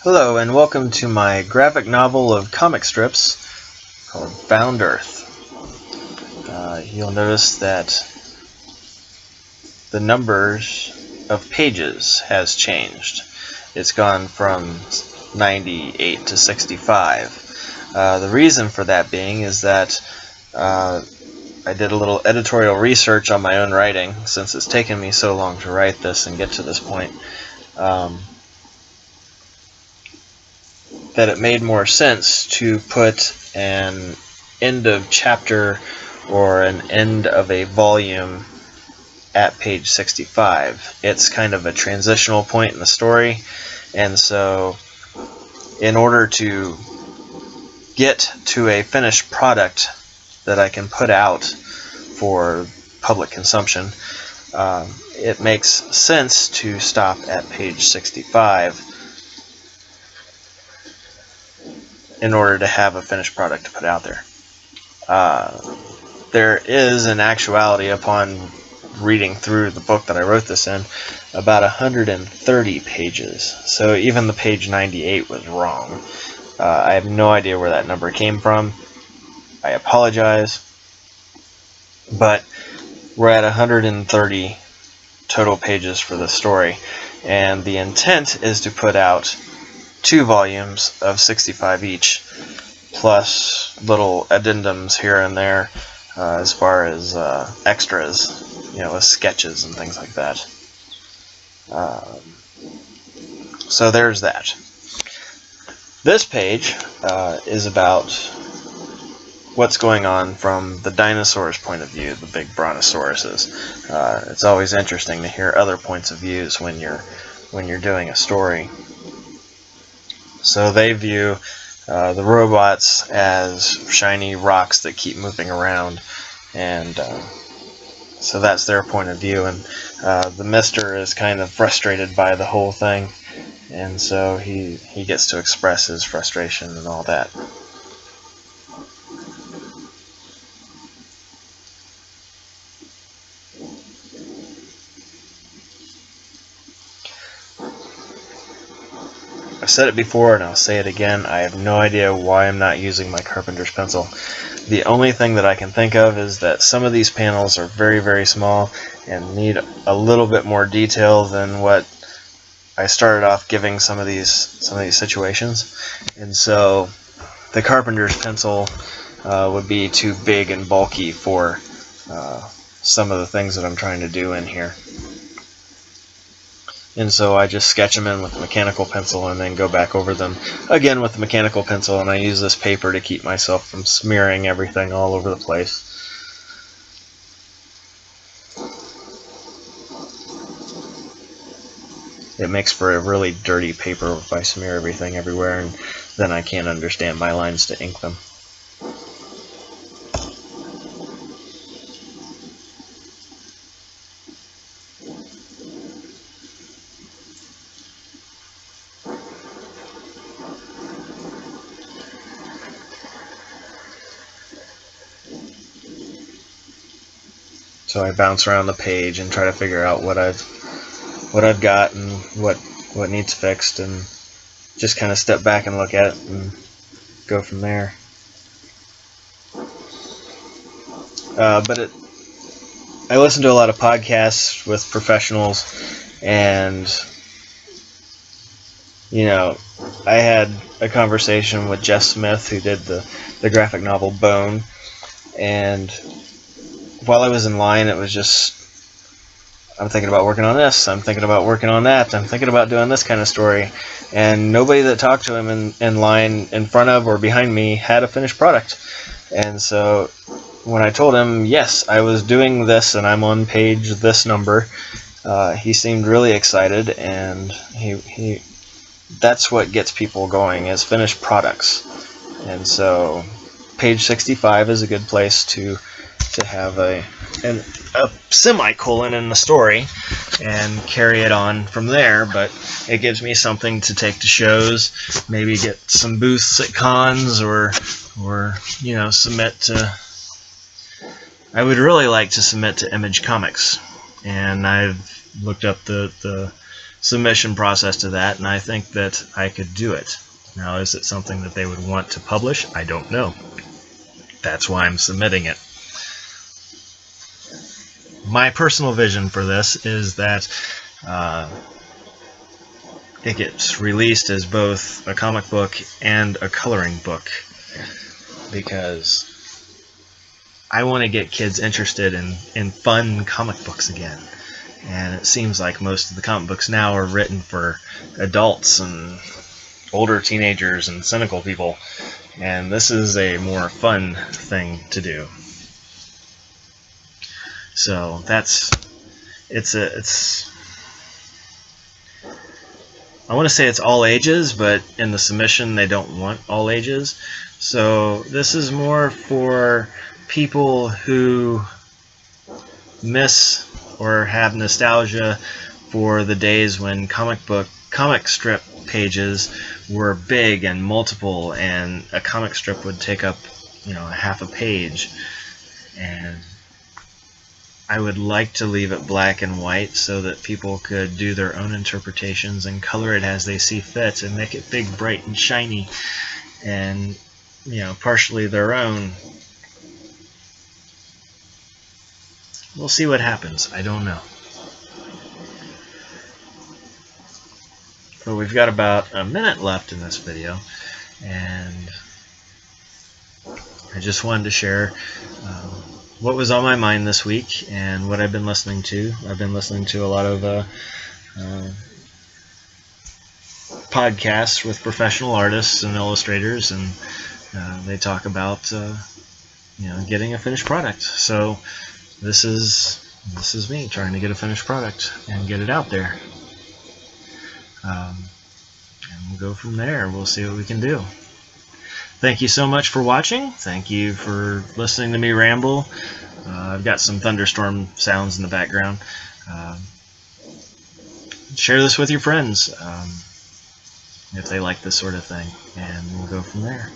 Hello and welcome to my graphic novel of comic strips called Found Earth. You'll notice that the numbers of pages has changed. It's gone from 98 to 65. The reason for that being is that I did a little editorial research on my own writing, since it's taken me so long to write this and get to this point. That it made more sense to put an end of chapter or an end of a volume at page 65. It's kind of a transitional point in the story, and so in order to get to a finished product that I can put out for public consumption, it makes sense to stop at page 65 in order to have a finished product to put out there. There is, in actuality, upon reading through the book that I wrote this in, about 130 pages. So even the page 98 was wrong. I have no idea where that number came from. I apologize. But we're at 130 total pages for the story. And the intent is to put out 2 volumes of 65 each, plus little addendums here and there as far as extras, with sketches and things like that. So there's that. This page is about what's going on from the dinosaurs' point of view, the big brontosauruses. It's always interesting to hear other points of views when you're doing a story. So they view the robots as shiny rocks that keep moving around, and so that's their point of view. And the Mister is kind of frustrated by the whole thing, and so he gets to express his frustration and all that. I've said it before and I'll say it again, I have no idea why I'm not using my carpenter's pencil. The only thing that I can think of is that some of these panels are very, very small and need a little bit more detail than what I started off giving some of these situations. And so the carpenter's pencil would be too big and bulky for some of the things that I'm trying to do in here. And so I just sketch them in with the mechanical pencil and then go back over them again with the mechanical pencil, and I use this paper to keep myself from smearing everything all over the place. It makes for a really dirty paper if I smear everything everywhere, and then I can't understand my lines to ink them. So I bounce around the page and try to figure out what I've got and what needs fixed, and just kind of step back and look at it and go from there. But I listen to a lot of podcasts with professionals, and I had a conversation with Jess Smith, who did the graphic novel Bone, and while I was in line, it was just, I'm thinking about working on this, I'm thinking about working on that, I'm thinking about doing this kind of story, and nobody that talked to him in line in front of or behind me had a finished product. And so when I told him, yes, I was doing this and I'm on page this number, he seemed really excited, and he that's what gets people going, is finished products. And so page 65 is a good place to have a semicolon in the story and carry it on from there, but it gives me something to take to shows, maybe get some booths at cons, or submit to. I would really like to submit to Image Comics, and I've looked up the submission process to that, and I think that I could do it. Now, is it something that they would want to publish? I don't know. That's why I'm submitting it. My personal vision for this is that it gets released as both a comic book and a coloring book, because I want to get kids interested in fun comic books again. And it seems like most of the comic books now are written for adults and older teenagers and cynical people, and this is a more fun thing to do. So I want to say it's all ages, but in the submission they don't want all ages. So this is more for people who miss or have nostalgia for the days when comic strip pages were big and multiple, and a comic strip would take up, half a page. And I would like to leave it black and white so that people could do their own interpretations and color it as they see fit and make it big, bright, and shiny, and partially their own. We'll see what happens. I don't know. But we've got about a minute left in this video, and I just wanted to share what was on my mind this week and what I've been listening to. I've been listening to a lot of podcasts with professional artists and illustrators, and they talk about getting a finished product. So this is me trying to get a finished product and get it out there. And we'll go from there. We'll see what we can do. Thank you so much for watching. Thank you for listening to me ramble. I've got some thunderstorm sounds in the background. Share this with your friends if they like this sort of thing, and we'll go from there.